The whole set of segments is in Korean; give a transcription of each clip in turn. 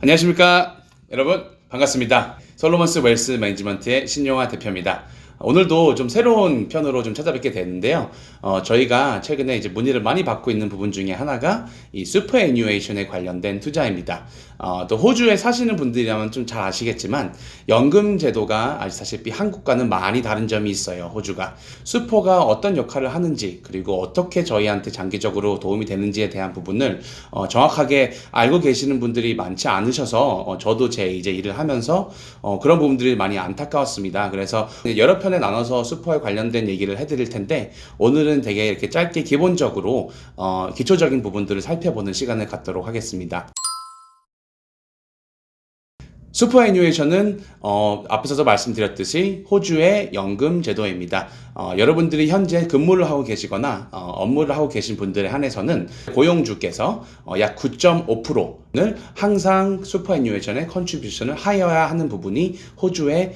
안녕하십니까 여러분, 반갑습니다. 솔로몬스 웰스 매니지먼트의 신용화 대표입니다. 오늘도 좀 새로운 편으로 좀 찾아뵙게 되는데요. 저희가 최근에 이제 문의를 많이 받고 있는 부분 중에 하나가 이 슈퍼애뉴에이션에 관련된 투자입니다. 또 호주에 사시는 분들이라면 좀 잘 아시겠지만 연금 제도가 아시다시피 한국과는 많이 다른 점이 있어요. 호주가 슈퍼가 어떤 역할을 하는지, 그리고 어떻게 저희한테 장기적으로 도움이 되는지에 대한 부분을 정확하게 알고 계시는 분들이 많지 않으셔서 저도 제 이제 일을 하면서 그런 부분들이 많이 안타까웠습니다. 그래서 여러 편에 나눠서 슈퍼에 관련된 얘기를 해드릴 텐데, 오늘은 되게 이렇게 짧게 기본적으로 기초적인 부분들을 살펴보는 시간을 갖도록 하겠습니다. 슈퍼애뉴에이션은 앞서서 말씀드렸듯이 호주의 연금 제도입니다. 여러분들이 현재 근무를 하고 계시거나 업무를 하고 계신 분들에 한해서는 고용주께서 약 9.5%를 항상 슈퍼애뉴에이션에 컨트리뷰션을 하여야 하는 부분이 호주의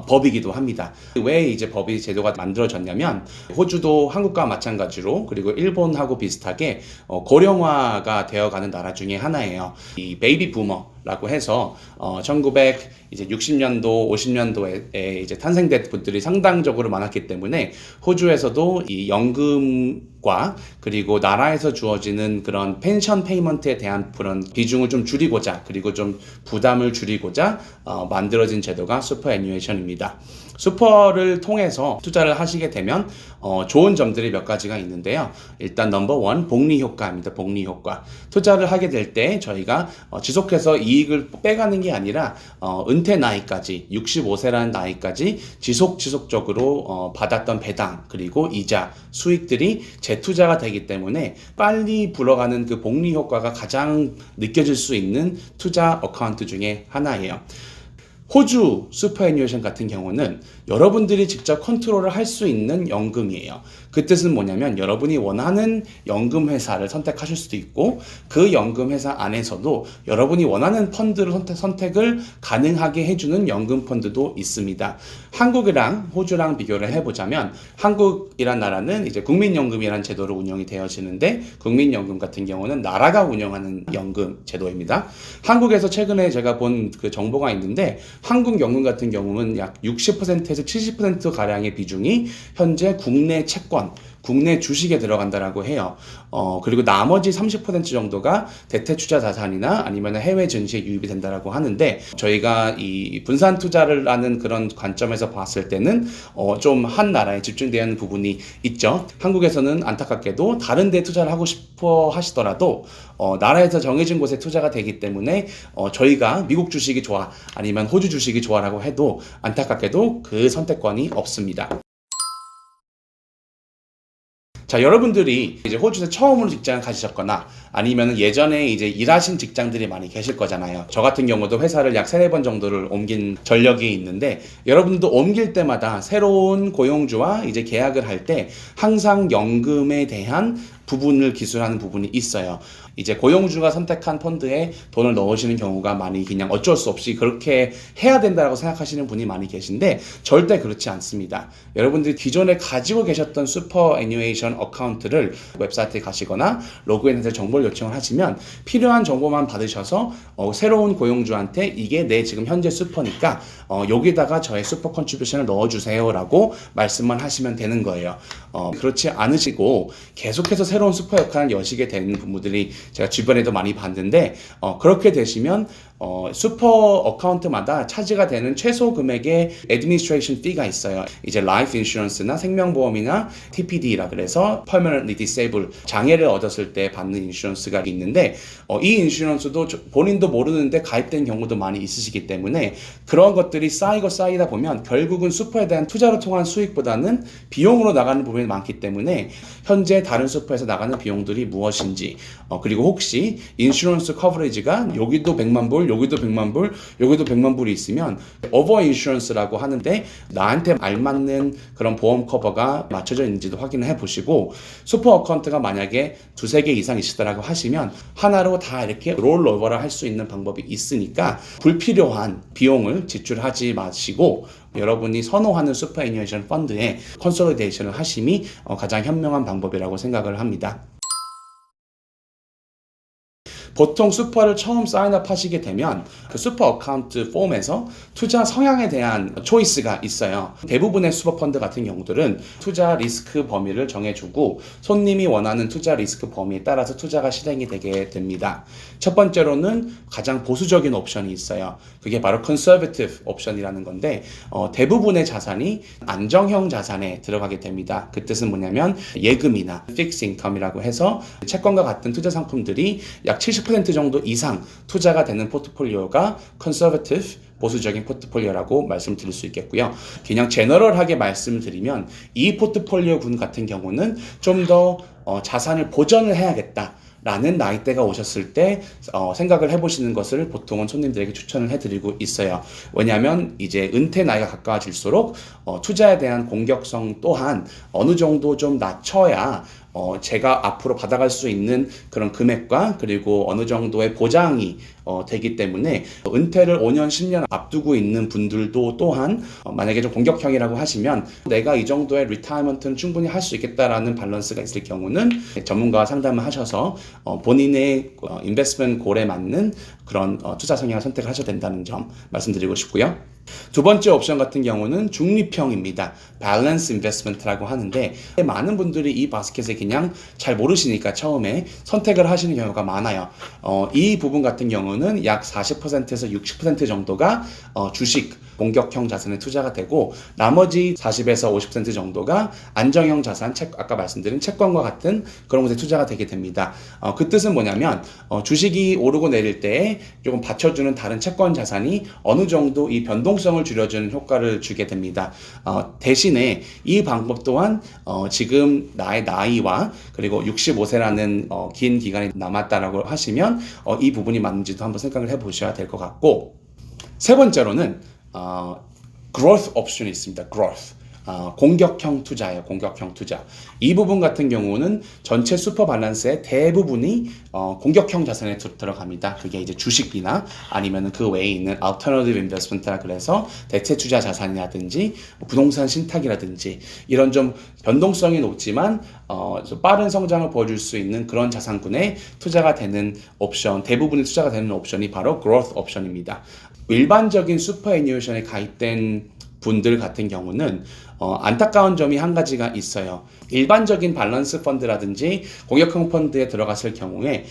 법이기도 합니다. 왜 이제 법이 제도가 만들어졌냐면, 호주도 한국과 마찬가지로, 그리고 일본하고 비슷하게 고령화가 되어가는 나라 중에 하나예요. 이 베이비 부머 라고 해서 1960년도, 50년도에 이제 탄생된 분들이 상당적으로 많았기 때문에 호주에서도 이 연금과 그리고 나라에서 주어지는 그런 펜션 페이먼트에 대한 그런 비중을 좀 줄이고자, 그리고 좀 부담을 줄이고자 만들어진 제도가 슈퍼애뉴에이션입니다. 슈퍼를 통해서 투자를 하시게 되면 좋은 점들이 몇 가지가 있는데요. 일단 넘버 원, 복리 효과입니다. 복리 효과. 투자를 하게 될 때 저희가 지속해서 이익을 빼가는 게 아니라 은퇴 나이까지, 65세라는 나이까지 지속적으로 받았던 배당, 그리고 이자, 수익들이 재투자가 되기 때문에 빨리 불어가는 그 복리 효과가 가장 느껴질 수 있는 투자 어카운트 중에 하나예요. 호주 슈퍼애뉴에이션 같은 경우는 여러분들이 직접 컨트롤을 할 수 있는 연금이에요. 그 뜻은 뭐냐면, 여러분이 원하는 연금 회사를 선택하실 수도 있고, 그 연금 회사 안에서도 여러분이 원하는 펀드를 선택을 가능하게 해주는 연금 펀드도 있습니다. 한국이랑 호주랑 비교를 해보자면, 한국이란 나라는 이제 국민연금이라는 제도로 운영이 되어지는데, 국민연금 같은 경우는 나라가 운영하는 연금 제도입니다. 한국에서 최근에 제가 본 그 정보가 있는데, 한국 연금 같은 경우는 약 60%에서 70%가량의 비중이 현재 국내 채권, 국내 주식에 들어간다라고 해요. 그리고 나머지 30% 정도가 대체투자 자산이나 아니면 해외 증시에 유입이 된다라고 하는데, 저희가 이 분산 투자를 하는 그런 관점에서 봤을 때는 좀 한 나라에 집중되어 있는 부분이 있죠. 한국에서는 안타깝게도 다른 데 투자를 하고 싶어 하시더라도 나라에서 정해진 곳에 투자가 되기 때문에 저희가 미국 주식이 좋아, 아니면 호주 주식이 좋아라고 해도 안타깝게도 그 선택권이 없습니다. 자, 여러분들이 이제 호주에서 처음으로 직장을 가지셨거나 아니면 예전에 이제 일하신 직장들이 많이 계실 거잖아요. 저 같은 경우도 회사를 약 3-4번 정도를 옮긴 전력이 있는데, 여러분도 옮길 때마다 새로운 고용주와 이제 계약을 할 때 항상 연금에 대한 부분을 기술하는 부분이 있어요. 이제 고용주가 선택한 펀드에 돈을 넣으시는 경우가 많이 그냥 어쩔 수 없이 그렇게 해야 된다고 생각하시는 분이 많이 계신데, 절대 그렇지 않습니다. 여러분들이 기존에 가지고 계셨던 슈퍼애뉴에이션 어카운트를 웹사이트에 가시거나 로그인해서 정보를 요청을 하시면 필요한 정보만 받으셔서 새로운 고용주한테 이게 내 지금 현재 슈퍼니까 여기다가 저의 슈퍼 컨트리뷰션을 넣어주세요 라고 말씀만 하시면 되는 거예요. 그렇지 않으시고 계속해서 새로운 슈퍼 역할을 여시게 되는 분들이 제가 주변에도 많이 봤는데, 그렇게 되시면 슈퍼 어카운트마다 차지가 되는 최소 금액의 administration fee가 있어요. 이제 life insurance나 생명보험이나 TPD라 그래서 permanently disabled, 장애를 얻었을 때 받는 인슈런스가 있는데, 이 인슈런스도 본인도 모르는데 가입된 경우도 많이 있으시기 때문에 그런 것들이 쌓이다 보면 결국은 슈퍼에 대한 투자로 통한 수익보다는 비용으로 나가는 부분이 많기 때문에, 현재 다른 슈퍼에서 나가는 비용들이 무엇인지, 그리고 혹시 인슈런스 커버리지가 여기도 100만 불, 여기도 100만 불, 여기도 100만 불이 있으면 오버 인슈런스라고 하는데, 나한테 알맞는 그런 보험 커버가 맞춰져 있는지도 확인을 해보시고, 슈퍼 어카운트가 만약에 2-3개 이상 있으시다라고 하시면 하나로 다 이렇게 롤오버를 할 수 있는 방법이 있으니까 불필요한 비용을 지출하지 마시고, 여러분이 선호하는 슈퍼애뉴에이션 펀드에 컨솔리데이션을 하심이 가장 현명한 방법이라고 생각을 합니다. 보통 슈퍼를 처음 사인업 하시게 되면 그 슈퍼 어카운트 폼에서 투자 성향에 대한 초이스가 있어요. 대부분의 슈퍼펀드 같은 경우들은 투자 리스크 범위를 정해주고 손님이 원하는 투자 리스크 범위에 따라서 투자가 실행이 되게 됩니다. 첫 번째로는 가장 보수적인 옵션이 있어요. 그게 바로 conservative 옵션이라는 건데 대부분의 자산이 안정형 자산에 들어가게 됩니다. 그 뜻은 뭐냐면 예금이나 fixed income이라고 해서 채권과 같은 투자 상품들이 약 70% 정도 이상 투자가 되는 포트폴리오가 conservative 보수적인 포트폴리오라고 말씀드릴 수 있겠고요. 그냥 제너럴하게 말씀드리면 이 포트폴리오 군 같은 경우는 좀 더 자산을 보전을 해야겠다 라는 나이대가 오셨을 때 생각을 해보시는 것을 보통은 손님들에게 추천을 해드리고 있어요. 왜냐하면 이제 은퇴 나이가 가까워질수록 투자에 대한 공격성 또한 어느 정도 좀 낮춰야 제가 앞으로 받아갈 수 있는 그런 금액과 그리고 어느 정도의 보장이 되기 때문에 은퇴를 5년, 10년 앞두고 있는 분들도 또한 만약에 좀 공격형이라고 하시면 내가 이 정도의 리타이먼트는 충분히 할 수 있겠다라는 밸런스가 있을 경우는 전문가와 상담을 하셔서 본인의 인베스트먼트 골에 맞는 그런 투자 성향을 선택을 하셔야 된다는 점 말씀드리고 싶고요. 두 번째 옵션 같은 경우는 중립형입니다. 밸런스 인베스트먼트라고 하는데 많은 분들이 이 바스켓에 그냥 잘 모르시니까 처음에 선택을 하시는 경우가 많아요. 이 부분 같은 경우는 약 40%에서 60% 정도가 주식 공격형 자산에 투자가 되고 나머지 40에서 50% 정도가 안정형 자산, 아까 말씀드린 채권과 같은 그런 곳에 투자가 되게 됩니다. 그 뜻은 뭐냐면 주식이 오르고 내릴 때에 조금 받쳐주는 다른 채권 자산이 어느 정도 이 변동성을 줄여주는 효과를 주게 됩니다. 대신에 이 방법 또한 지금 나의 나이와 그리고 65세라는 긴 기간이 남았다라고 하시면 이 부분이 맞는지도 한번 생각을 해보셔야 될 것 같고, 세 번째로는 growth 옵션이 있습니다. growth. 공격형 투자예요. 공격형 투자. 이 부분 같은 경우는 전체 슈퍼 밸런스의 대부분이 공격형 자산에 들어갑니다. 그게 이제 주식이나 아니면 그 외에 있는 alternative investment라 그래서 대체 투자 자산이라든지 부동산 신탁이라든지 이런 좀 변동성이 높지만 좀 빠른 성장을 보여줄 수 있는 그런 자산군에 투자가 되는 옵션, 대부분의 투자가 되는 옵션이 바로 growth 옵션입니다. 일반적인 슈퍼 애니메이션에 가입된 분들 같은 경우는 안타까운 점이 한 가지가 있어요. 일반적인 밸런스 펀드라든지 공격형 펀드에 들어갔을 경우에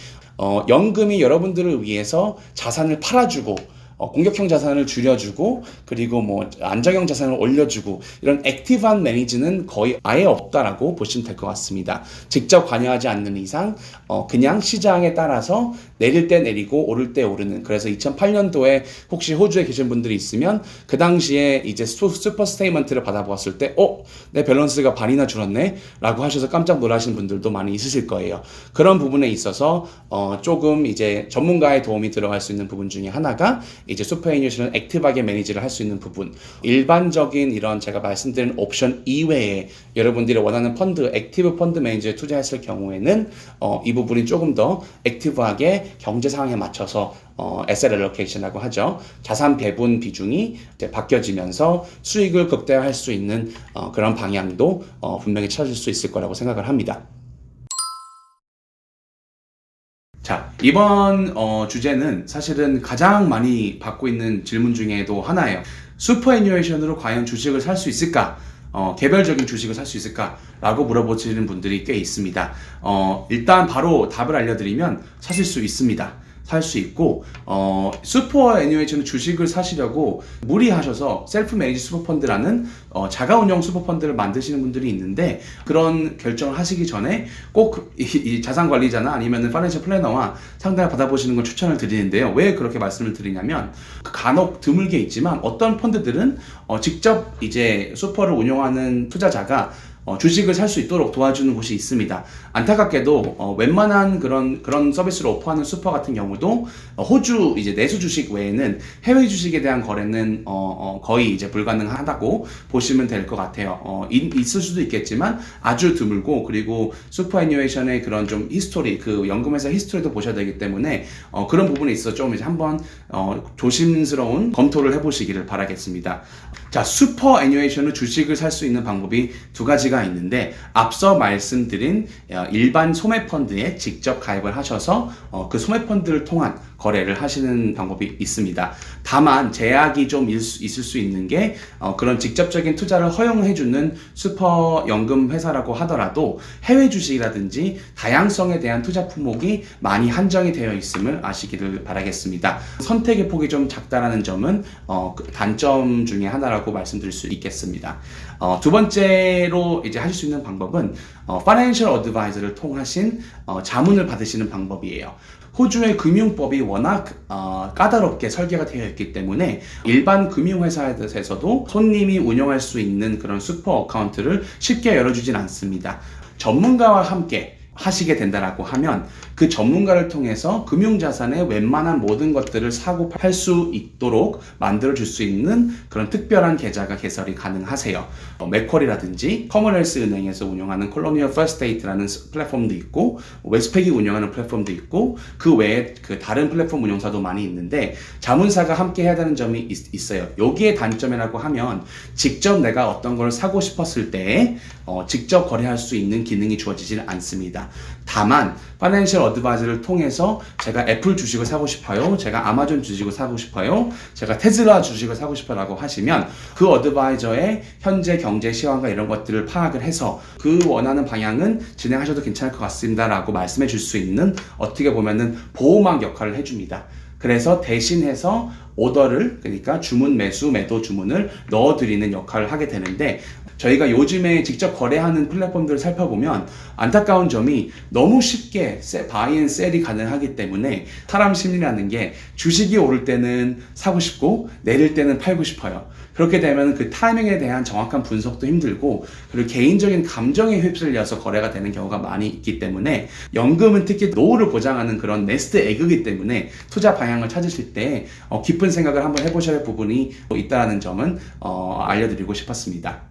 연금이 여러분들을 위해서 자산을 팔아주고 공격형 자산을 줄여주고 그리고 뭐 안정형 자산을 올려주고 이런 액티브한 매니지는 거의 아예 없다라고 보시면 될 것 같습니다. 직접 관여하지 않는 이상 그냥 시장에 따라서 내릴 때 내리고 오를 때 오르는, 그래서 2008년도에 혹시 호주에 계신 분들이 있으면 그 당시에 이제 슈퍼 스테이먼트를 받아보았을 때 내 밸런스가 반이나 줄었네 라고 하셔서 깜짝 놀라신 분들도 많이 있으실 거예요. 그런 부분에 있어서 조금 이제 전문가의 도움이 들어갈 수 있는 부분 중에 하나가 이제 슈퍼애니메이션을 액티브하게 매니지를 할 수 있는 부분, 일반적인 이런 제가 말씀드린 옵션 이외에 여러분들이 원하는 펀드, 액티브 펀드 매니저에 투자했을 경우에는 이 부분이 조금 더 액티브하게 경제 상황에 맞춰서 asset allocation이라고 하죠. 자산 배분 비중이 이제 바뀌어지면서 수익을 극대화할 수 있는 그런 방향도 분명히 찾을 수 있을 거라고 생각을 합니다. 자, 이번 주제는 사실은 가장 많이 받고 있는 질문 중에도 하나예요. 슈퍼애니메이션으로 과연 주식을 살 수 있을까? 개별적인 주식을 살 수 있을까? 라고 물어보시는 분들이 꽤 있습니다. 일단 바로 답을 알려드리면 사실 수 있습니다. 살 수 있고 슈퍼 애니메이션 주식을 사시려고 무리하셔서 셀프 매니지 슈퍼펀드라는 자가 운영 슈퍼펀드를 만드시는 분들이 있는데, 그런 결정을 하시기 전에 꼭 이 자산 관리자나 아니면 파이낸셜 플래너와 상담을 받아보시는 걸 추천을 드리는데요. 왜 그렇게 말씀을 드리냐면 간혹 드물게 있지만 어떤 펀드들은 직접 이제 슈퍼를 운영하는 투자자가 주식을 살 수 있도록 도와주는 곳이 있습니다. 안타깝게도 웬만한 그런 서비스를 오퍼하는 슈퍼 같은 경우도 호주 이제 내수 주식 외에는 해외 주식에 대한 거래는 거의 이제 불가능하다고 보시면 될 것 같아요. 있을 수도 있겠지만 아주 드물고, 그리고 슈퍼 애니메이션의 그런 좀 히스토리, 그 연금회사 히스토리도 보셔야 되기 때문에 그런 부분에 있어서 좀 이제 한번 조심스러운 검토를 해보시기를 바라겠습니다. 자, 슈퍼 애니메이션으로 주식을 살 수 있는 방법이 두 가지가 가지가 있는데 앞서 말씀드린 일반 소매펀드에 직접 가입을 하셔서 그 소매펀드를 통한 거래를 하시는 방법이 있습니다. 다만 제약이 좀 있을 수 있는 게 그런 직접적인 투자를 허용해주는 슈퍼 연금 회사라고 하더라도 해외 주식이라든지 다양성에 대한 투자 품목이 많이 한정이 되어 있음을 아시기를 바라겠습니다. 선택의 폭이 좀 작다라는 점은 단점 중에 하나라고 말씀드릴 수 있겠습니다. 두 번째로 이제 하실 수 있는 방법은 Financial Advisor를 통하신 자문을 받으시는 방법이에요. 호주의 금융법이 워낙 까다롭게 설계가 되어 있기 때문에 일반 금융회사에서도 손님이 운영할 수 있는 그런 슈퍼 어카운트를 쉽게 열어주진 않습니다. 전문가와 함께 하시게 된다라고 하면 그 전문가를 통해서 금융자산의 웬만한 모든 것들을 사고 팔 수 있도록 만들어줄 수 있는 그런 특별한 계좌가 개설이 가능하세요. 맥쿼리라든지 커먼웰스 은행에서 운영하는 콜로니얼 퍼스트스테이트라는 플랫폼도 있고 웨스트팩이 운영하는 플랫폼도 있고 그 외에 그 다른 플랫폼 운영사도 많이 있는데 자문사가 함께 해야 되는 점이 있어요. 여기에 단점이라고 하면 직접 내가 어떤 걸 사고 싶었을 때 직접 거래할 수 있는 기능이 주어지지는 않습니다. 다만 파이낸셜 어드바이저를 통해서 제가 애플 주식을 사고 싶어요, 제가 아마존 주식을 사고 싶어요, 제가 테슬라 주식을 사고 싶어요 라고 하시면 그 어드바이저의 현재 경제 시황과 이런 것들을 파악을 해서 그 원하는 방향은 진행하셔도 괜찮을 것 같습니다 라고 말씀해 줄 수 있는 어떻게 보면은 보호막 역할을 해줍니다. 그래서 대신해서 오더를, 그러니까 주문 매수 매도 주문을 넣어드리는 역할을 하게 되는데, 저희가 요즘에 직접 거래하는 플랫폼들을 살펴보면 안타까운 점이 너무 쉽게 바이 앤 셀이 가능하기 때문에 사람 심리라는 게 주식이 오를 때는 사고 싶고 내릴 때는 팔고 싶어요. 그렇게 되면 그 타이밍에 대한 정확한 분석도 힘들고, 그리고 개인적인 감정에 휩쓸려서 거래가 되는 경우가 많이 있기 때문에, 연금은 특히 노후를 보장하는 그런 네스트 에그이기 때문에 투자 방향을 찾으실 때 깊은 생각을 한번 해보셔야 할 부분이 있다는 점은 알려드리고 싶었습니다.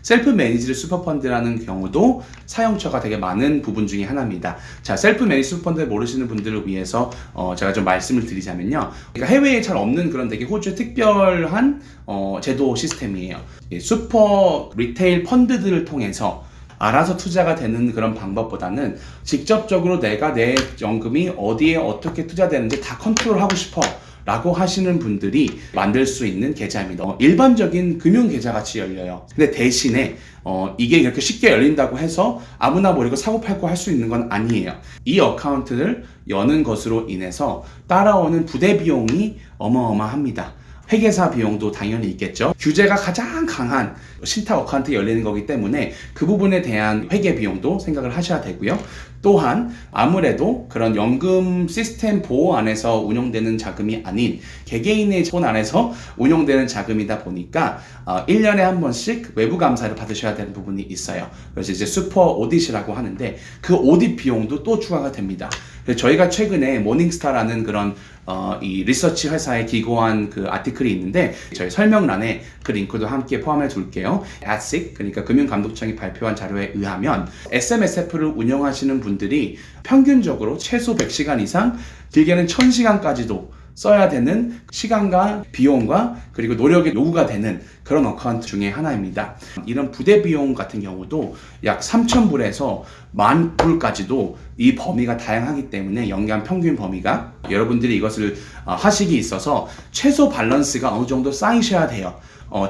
셀프 매니지드 슈퍼펀드라는 경우도 사용처가 되게 많은 부분 중에 하나입니다. 자, 셀프 매니지 슈퍼펀드를 모르시는 분들을 위해서 제가 좀 말씀을 드리자면요. 그러니까 해외에 잘 없는 그런 되게 호주의 특별한 제도 시스템이에요. 슈퍼 리테일 펀드들을 통해서 알아서 투자가 되는 그런 방법보다는 직접적으로 내가 내 연금이 어디에 어떻게 투자되는지 다 컨트롤하고 싶어 라고 하시는 분들이 만들 수 있는 계좌입니다. 일반적인 금융 계좌 같이 열려요. 근데 대신에 이게 이렇게 쉽게 열린다고 해서 아무나 모르고 사고 팔고 할 수 있는 건 아니에요. 이 어카운트를 여는 것으로 인해서 따라오는 부대 비용이 어마어마합니다. 회계사 비용도 당연히 있겠죠. 규제가 가장 강한 신탁 어카운트 열리는 거기 때문에 그 부분에 대한 회계 비용도 생각을 하셔야 되고요. 또한 아무래도 그런 연금 시스템 보호 안에서 운영되는 자금이 아닌 개개인의 돈 안에서 운영되는 자금이다 보니까 1년에 한 번씩 외부 감사를 받으셔야 되는 부분이 있어요. 그래서 이제 슈퍼 오딧이라고 하는데 그 오딧 비용도 또 추가가 됩니다. 저희가 최근에 모닝스타라는 그런 이 리서치 회사에 기고한 그 아티클이 있는데 저희 설명란에 그 링크도 함께 포함해 둘게요. ASIC, 그러니까 금융감독청이 발표한 자료에 의하면 SMSF를 운영하시는 분들이 평균적으로 최소 100시간 이상, 길게는 1000시간까지도 써야 되는 시간과 비용과 그리고 노력이 요구가 되는 그런 어카운트 중에 하나입니다. 이런 부대 비용 같은 경우도 약 3,000불에서 10,000불까지도 이 범위가 다양하기 때문에 연간 평균 범위가, 여러분들이 이것을 하시기 있어서 최소 밸런스가 어느 정도 쌓이셔야 돼요.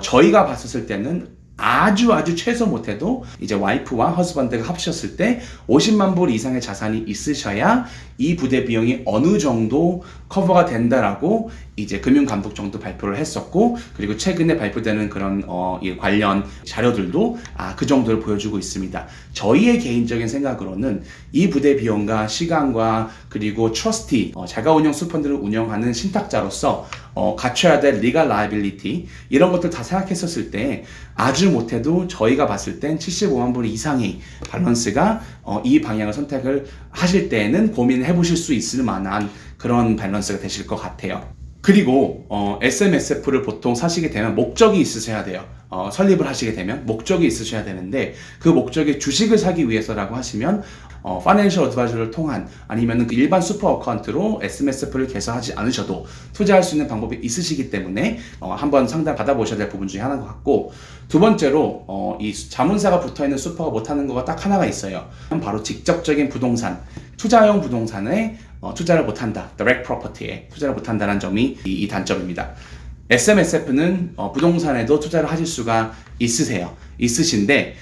저희가 봤었을 때는 아주 최소 못해도 이제 와이프와 허스밴드가 합쳤을 때 50만 불 이상의 자산이 있으셔야 이 부대 비용이 어느 정도 커버가 된다라고 이제 금융감독청도 발표를 했었고, 그리고 최근에 발표되는 그런 이 관련 자료들도 그 정도를 보여주고 있습니다. 저희의 개인적인 생각으로는 이 부대 비용과 시간과 그리고 트러스티, 자가운용 수펀드를 운영하는 신탁자로서 갖춰야 될 리갈 라이빌리티, 이런 것들 다 생각했었을 때 아주 못해도 저희가 봤을 땐 75만 불 이상의 밸런스가 이 방향을 선택을 하실 때에는 고민을 해보실 수 있을 만한 그런 밸런스가 되실 것 같아요. 그리고 SMSF를 보통 사시게 되면 목적이 있으셔야 돼요. 설립을 하시게 되면 목적이 있으셔야 되는데 그 목적이 주식을 사기 위해서라고 하시면 파이낸셜 어드바이저를 통한 아니면 일반 슈퍼 어카운트로 SMSF를 개설하지 않으셔도 투자할 수 있는 방법이 있으시기 때문에 한번 상담 받아보셔야 될 부분 중에 하나인 것 같고, 두 번째로 이 자문사가 붙어있는 슈퍼가 못하는 거가 딱 하나가 있어요. 바로 직접적인 부동산, 투자용 부동산에 투자를 못한다. Direct Property에 투자를 못한다는 점이 이 단점입니다. SMSF는 부동산에도 투자를 하실 수가 있으신데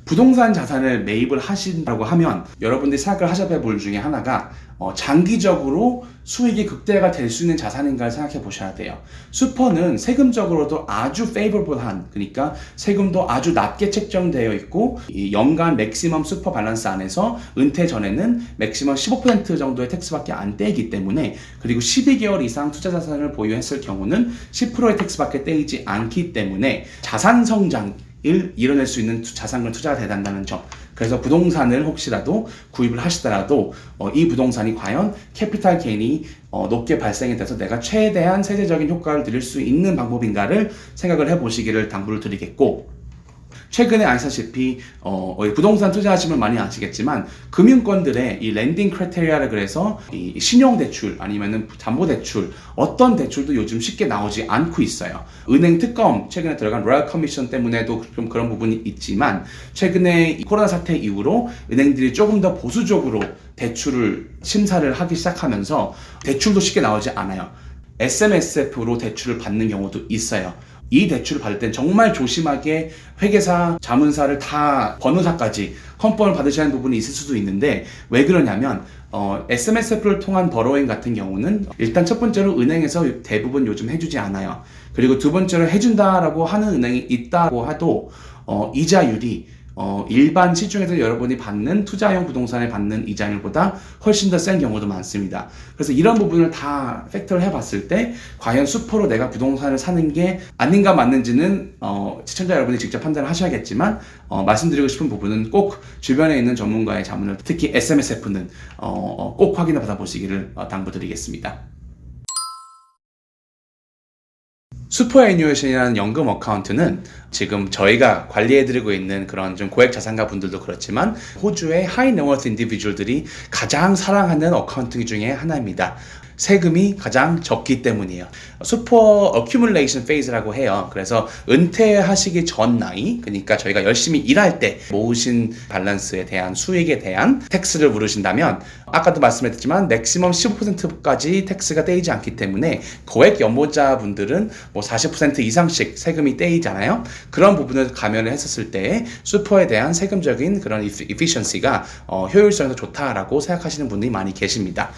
부동산 자산을 매입을 하신다고 하면 여러분들이 생각을 하셔야 될 부분 중에 하나가 장기적으로 수익이 극대화가 될 수 있는 자산인가를 생각해 보셔야 돼요. 슈퍼는 세금적으로도 아주 favorable한, 그러니까 세금도 아주 낮게 책정되어 있고 이 연간 맥시멈 슈퍼 밸런스 안에서 은퇴 전에는 맥시멈 15% 정도의 텍스밖에 안 떼기 때문에, 그리고 12개월 이상 투자 자산을 보유했을 경우는 10%의 텍스밖에 떼이지 않기 때문에 자산 성장 이뤄낼 수 있는 자산을 투자가 된다는 점. 그래서 부동산을 혹시라도 구입을 하시더라도 이 부동산이 과연 캐피탈 게인이 높게 발생이 돼서 내가 최대한 세제적인 효과를 드릴 수 있는 방법인가를 생각을 해보시기를 당부를 드리겠고, 최근에 아시다시피 부동산 투자하시면 많이 아시겠지만 금융권들의 이 랜딩 크라이테리아를 그래서 이 신용대출 아니면은 담보대출 어떤 대출도 요즘 쉽게 나오지 않고 있어요. 은행 특검 최근에 들어간 로얄 커미션 때문에도 좀 그런 부분이 있지만 최근에 이 코로나 사태 이후로 은행들이 조금 더 보수적으로 대출을 심사를 하기 시작하면서 대출도 쉽게 나오지 않아요. SMSF로 대출을 받는 경우도 있어요. 이 대출을 받을 땐 정말 조심하게 회계사, 자문사를 다 변호사까지 컨펌을 받으셔야 하는 부분이 있을 수도 있는데, 왜 그러냐면 SMSF를 통한 버로잉 같은 경우는 일단 첫 번째로 은행에서 대부분 요즘 해주지 않아요. 그리고 두 번째로 해준다라고 하는 은행이 있다고 해도 이자율이 일반 시중에서 여러분이 받는 투자용 부동산에 받는 이자율보다 훨씬 더 센 경우도 많습니다. 그래서 이런 부분을 다 팩터를 해봤을 때 과연 슈퍼로 내가 부동산을 사는 게 아닌가 맞는지는 시청자 여러분이 직접 판단을 하셔야겠지만 말씀드리고 싶은 부분은 꼭 주변에 있는 전문가의 자문을, 특히 SMSF는 꼭 확인을 받아보시기를 당부드리겠습니다. 슈퍼애뉴에이션이라는 연금 어카운트는 지금 저희가 관리해드리고 있는 그런 좀 고액 자산가 분들도 그렇지만 호주의 하이 네워스 인디비주얼들이 가장 사랑하는 어카운트 중에 하나입니다. 세금이 가장 적기 때문이에요. 슈퍼 어큐뮬레이션 페이즈라고 해요. 그래서 은퇴하시기 전 나이, 그러니까 저희가 열심히 일할 때 모으신 밸런스에 대한 수익에 대한 텍스를 물으신다면 아까도 말씀드렸지만 맥시멈 15%까지 텍스가 떼이지 않기 때문에 고액 연보자 분들은 뭐 40% 이상씩 세금이 떼이잖아요. 그런 부분을 감안을 했었을 때 슈퍼에 대한 세금적인 그런 이피션시가 효율성이 더 좋다라고 생각하시는 분들이 많이 계십니다.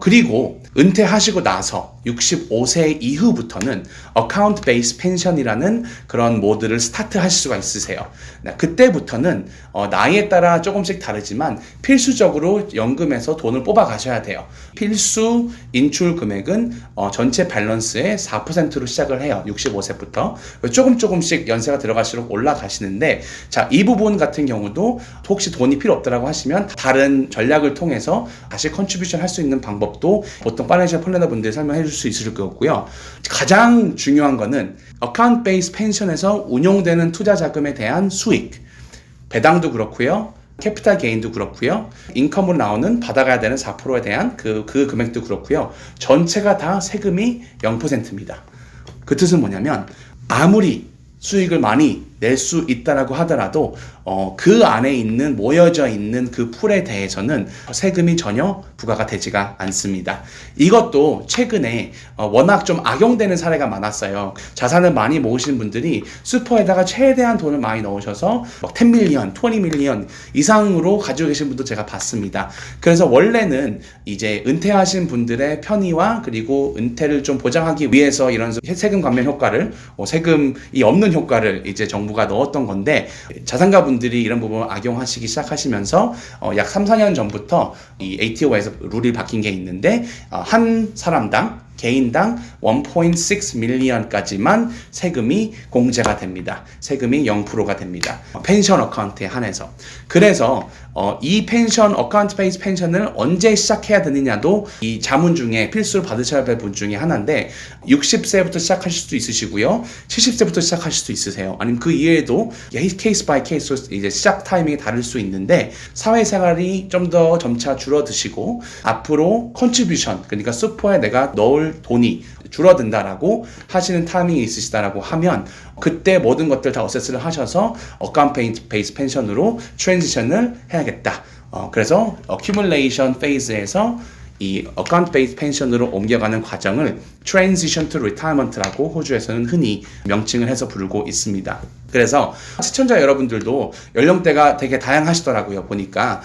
그리고 은퇴하시고 나서 65세 이후부터는 어카운트 베이스 펜션이라는 그런 모드를 스타트 하실 수가 있으세요. 그때부터는 나이에 따라 조금씩 다르지만 필수적으로 연금에서 돈을 뽑아 가셔야 돼요. 필수 인출 금액은 전체 밸런스의 4%로 시작을 해요. 65세부터 조금씩 연세가 들어갈수록 올라가시는데, 자, 이 부분 같은 경우도 혹시 돈이 필요 없다라고 하시면 다른 전략을 통해서 다시 컨트리뷰션 할 수 있는 방법도 보통 파이낸셜 플래너 분들이 설명해 줄 수 있을 것 같고요. 가장 중요한 거는 어카운트 베이스 펜션에서 운용되는 투자 자금에 대한 수익, 배당도 그렇고요. 캐피탈 게인도 그렇고요. 인컴으로 나오는 받아가야 되는 4%에 대한 그 금액도 그렇고요. 전체가 다 세금이 0%입니다. 그 뜻은 뭐냐면 아무리 수익을 많이 낼 수 있다라고 하더라도 그 안에 있는 모여져 있는 그 풀에 대해서는 세금이 전혀 부과가 되지가 않습니다. 이것도 최근에 워낙 좀 악용되는 사례가 많았어요. 자산을 많이 모으신 분들이 슈퍼에다가 최대한 돈을 많이 넣으셔서 막 10 밀리언, 20 밀리언 이상으로 가지고 계신 분도 제가 봤습니다. 그래서 원래는 이제 은퇴하신 분들의 편의와 그리고 은퇴를 좀 보장하기 위해서 이런 세금 감면 효과를, 세금이 없는 효과를 이제 정부가 넣었던 건데, 자산가 분들이 이런 부분을 악용하시기 시작하시면서 약 3, 4년 전부터 이 ATO에서 룰이 바뀐 게 있는데, 한 사람당 개인당 1.6 밀리언까지만 세금이 공제가 됩니다. 세금이 0%가 됩니다. 펜션 어카운트에 한해서. 그래서 이 펜션, 어카운트 베이스 펜션을 언제 시작해야 되느냐도 이 자문 중에 필수로 받으셔야 될 분 중에 하나인데 60세부터 시작하실 수도 있으시고요. 70세부터 시작하실 수도 있으세요. 아니면 그 이외에도 케이스 바이 케이스로 이제 시작 타이밍이 다를 수 있는데 사회생활이 좀 더 점차 줄어드시고 앞으로 컨트리뷰션, 그러니까 수포에 내가 넣을 돈이 줄어든다라고 하시는 타이밍이 있으시다라고 하면 그때 모든 것들 다 어세스를 하셔서 어카운트 베이스 펜션으로 트랜지션을 해야겠다. 그래서 어큐뮬레이션 페이즈에서 이 어카운트 베이스 펜션으로 옮겨가는 과정을 Transition to Retirement라고 호주에서는 흔히 명칭을 해서 부르고 있습니다. 그래서 시청자 여러분들도 연령대가 되게 다양하시더라고요. 보니까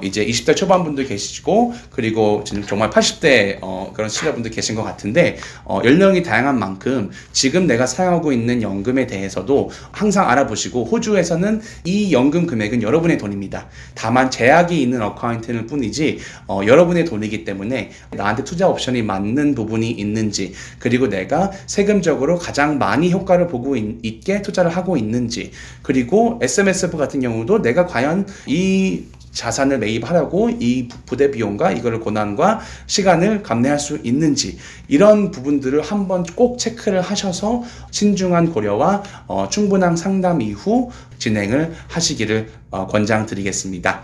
이제 20대 초반분도 계시고 그리고 지금 정말 80대 그런 시청자분들 계신 것 같은데 연령이 다양한 만큼 지금 내가 사용하고 있는 연금에 대해서도 항상 알아보시고 호주에서는 이 연금 금액은 여러분의 돈입니다. 다만 제약이 있는 어카운트일 뿐이지 여러분의 돈이기 때문에 나한테 투자 옵션이 맞는 부분이 있는지 그리고 내가 세금적으로 가장 많이 효과를 보고 있게 투자를 하고 있는지 그리고 SMSF 같은 경우도 내가 과연 이 자산을 매입하려고 이 부대 비용과 이거를 고난과 시간을 감내할 수 있는지 이런 부분들을 한번 꼭 체크를 하셔서 신중한 고려와 충분한 상담 이후 진행을 하시기를 권장드리겠습니다.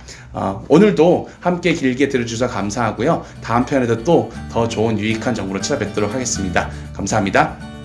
오늘도 함께 길게 들어주셔서 감사하고요. 다음 편에도 또 더 좋은 유익한 정보로 찾아뵙도록 하겠습니다. 감사합니다.